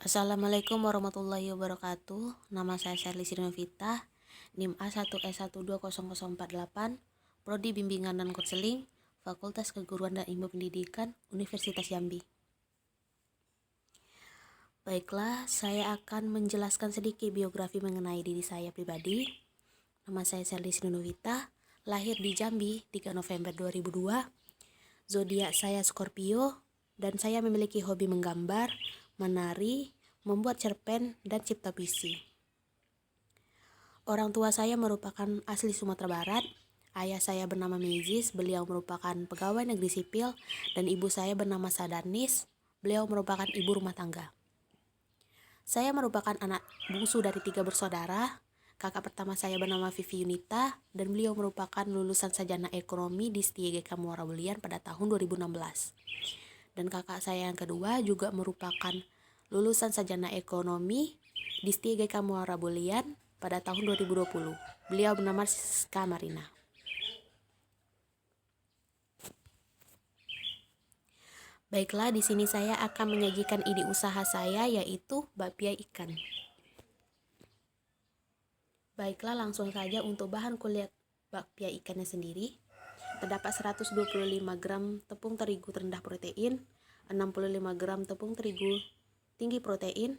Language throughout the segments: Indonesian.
Assalamualaikum warahmatullahi wabarakatuh. Nama saya Sherly Sinovita, NIM A1S1200048, Prodi Bimbingan dan Konseling, Fakultas Keguruan dan Ilmu Pendidikan, Universitas Jambi. Baiklah, saya akan menjelaskan sedikit biografi mengenai diri saya pribadi. Nama saya Sherly Sinovita, lahir di Jambi 3 November 2002. Zodiak saya Scorpio, dan saya memiliki hobi menggambar, menari, membuat cerpen, dan cipta puisi. Orang tua saya merupakan asli Sumatera Barat. Ayah saya bernama Mejis, beliau merupakan pegawai negeri sipil, dan ibu saya bernama Sadarnis, beliau merupakan ibu rumah tangga. Saya merupakan anak bungsu dari 3 bersaudara. Kakak pertama saya bernama Vivi Yunita, dan beliau merupakan lulusan sarjana ekonomi di Setia GK Muara Belian pada tahun 2016. Dan kakak saya yang kedua juga merupakan lulusan sarjana ekonomi di Setia GK Muara Belian pada tahun 2020. Beliau bernama Siska Marina. Baiklah, di sini saya akan menyajikan ide usaha saya, yaitu bakpia ikan. Baiklah, langsung saja untuk bahan kulit bakpia ikannya sendiri. Terdapat 125 gram tepung terigu rendah protein, 65 gram tepung terigu tinggi protein,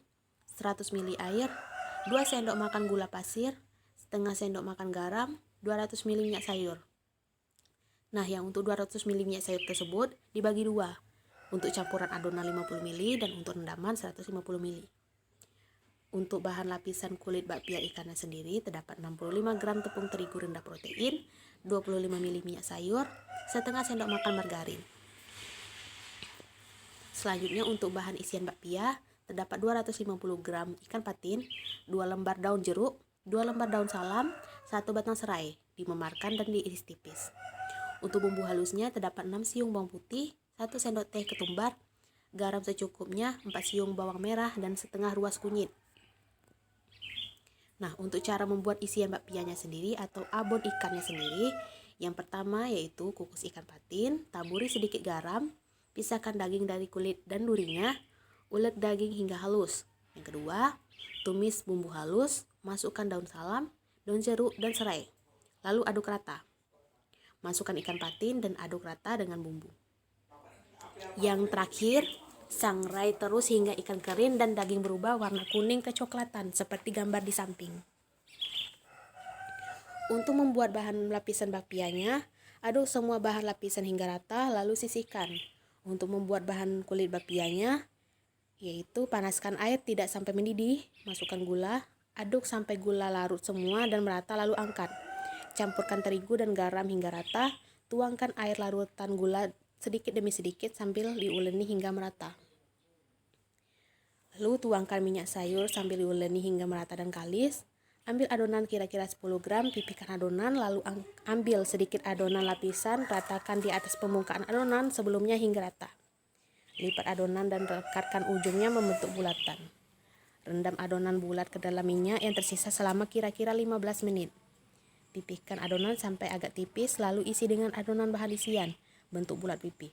100 ml air, 2 sendok makan gula pasir, setengah sendok makan garam, 200 ml minyak sayur. Nah, yang untuk 200 ml minyak sayur tersebut dibagi dua, untuk campuran adonan 50 ml dan untuk rendaman 150 ml. Untuk bahan lapisan kulit bakpia ikannya sendiri terdapat 65 gram tepung terigu rendah protein, 25 ml minyak sayur, setengah sendok makan margarin. Selanjutnya untuk bahan isian bakpia terdapat 250 gram ikan patin, 2 lembar daun jeruk, 2 lembar daun salam, 1 batang serai, dimemarkan dan diiris tipis. Untuk bumbu halusnya terdapat 6 siung bawang putih, 1 sendok teh ketumbar, garam secukupnya, 4 siung bawang merah, dan setengah ruas kunyit. Nah, untuk cara membuat isian bakpianya sendiri atau abon ikannya sendiri, yang pertama yaitu kukus ikan patin, taburi sedikit garam, pisahkan daging dari kulit dan durinya, ulek daging hingga halus. Yang kedua, tumis bumbu halus, masukkan daun salam, daun jeruk, dan serai. Lalu aduk rata. Masukkan ikan patin dan aduk rata dengan bumbu. Yang terakhir, sangrai terus hingga ikan kering dan daging berubah warna kuning kecoklatan seperti gambar di samping. Untuk membuat bahan lapisan bakpianya, aduk semua bahan lapisan hingga rata lalu sisihkan. Untuk membuat bahan kulit bakpianya, yaitu panaskan air tidak sampai mendidih, masukkan gula, aduk sampai gula larut semua dan merata lalu angkat. Campurkan terigu dan garam hingga rata, tuangkan air larutan gula sedikit demi sedikit sambil diuleni hingga merata. Lalu tuangkan minyak sayur sambil diuleni hingga merata dan kalis. Ambil adonan kira-kira 10 gram, pipihkan adonan, lalu ambil sedikit adonan lapisan, ratakan di atas permukaan adonan sebelumnya hingga rata. Lipat adonan dan rekatkan ujungnya membentuk bulatan. Rendam adonan bulat ke dalam minyak yang tersisa selama kira-kira 15 menit. Pipihkan adonan sampai agak tipis, lalu isi dengan adonan bahan isian, bentuk bulat pipih.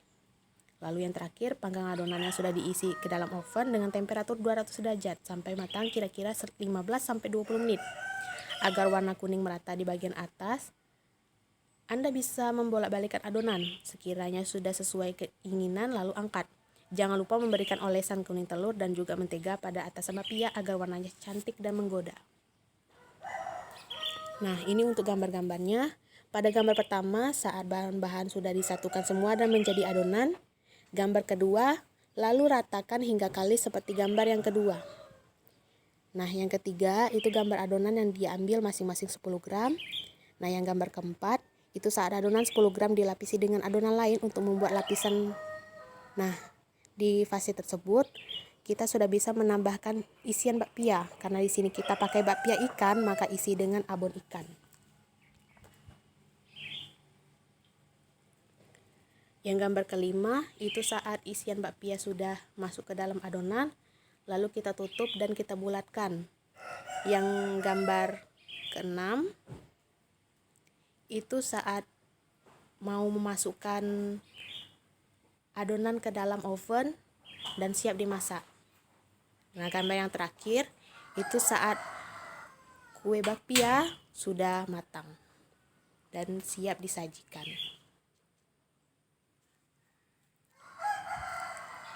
Lalu yang terakhir, panggang adonan yang sudah diisi ke dalam oven dengan temperatur 200 derajat sampai matang kira-kira 15-20 menit. Agar warna kuning merata di bagian atas, Anda bisa membolak-balikkan adonan. Sekiranya sudah sesuai keinginan, lalu angkat. Jangan lupa memberikan olesan kuning telur dan juga mentega pada atas bakpia agar warnanya cantik dan menggoda. Nah, ini untuk gambar-gambarnya. Pada gambar pertama, saat bahan-bahan sudah disatukan semua dan menjadi adonan. Gambar kedua, lalu ratakan hingga kalis seperti gambar yang kedua. Nah, yang ketiga, itu gambar adonan yang diambil masing-masing 10 gram. Nah, yang gambar keempat, itu saat adonan 10 gram dilapisi dengan adonan lain untuk membuat lapisan. Nah, di fase tersebut, kita sudah bisa menambahkan isian bakpia. Karena di sini kita pakai bakpia ikan, maka isi dengan abon ikan. Yang gambar kelima, itu saat isian bakpia sudah masuk ke dalam adonan, lalu kita tutup dan kita bulatkan. Yang gambar keenam, itu saat mau memasukkan adonan ke dalam oven dan siap dimasak. Nah, gambar yang terakhir itu saat kue bakpia sudah matang dan siap disajikan.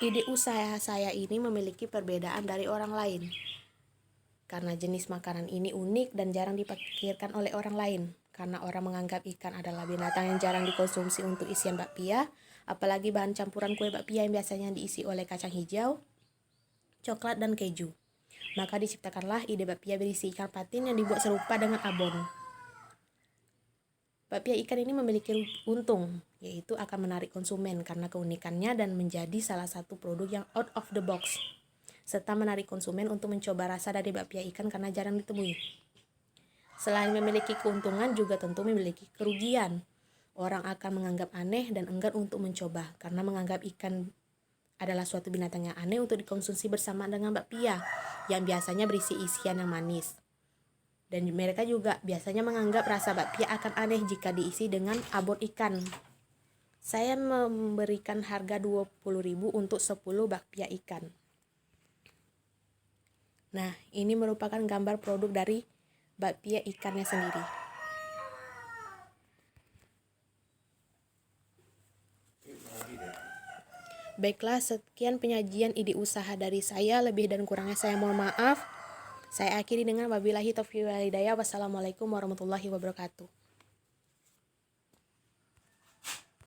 Ide usaha saya ini memiliki perbedaan dari orang lain. Karena jenis makanan ini unik dan jarang dipikirkan oleh orang lain. Karena orang menganggap ikan adalah binatang yang jarang dikonsumsi untuk isian bakpia, apalagi bahan campuran kue bakpia yang biasanya diisi oleh kacang hijau, coklat, dan keju. Maka diciptakanlah ide bakpia berisi ikan patin yang dibuat serupa dengan abon. Bakpia ikan ini memiliki untung, yaitu akan menarik konsumen karena keunikannya dan menjadi salah satu produk yang out of the box, serta menarik konsumen untuk mencoba rasa dari bakpia ikan karena jarang ditemui. Selain memiliki keuntungan, juga tentu memiliki kerugian. Orang akan menganggap aneh dan enggan untuk mencoba karena menganggap ikan adalah suatu binatang yang aneh untuk dikonsumsi bersama dengan bakpia yang biasanya berisi isian yang manis. Dan mereka juga biasanya menganggap rasa bakpia akan aneh jika diisi dengan abon ikan. Saya memberikan harga 20.000 untuk 10 bakpia ikan. Nah, ini merupakan gambar produk dari bakpia ikannya sendiri. Baiklah, sekian penyajian ide usaha dari saya. Lebih dan kurangnya saya mohon maaf. Saya akhiri dengan wabillahi taufiq wal hidayah. Wassalamualaikum warahmatullahi wabarakatuh.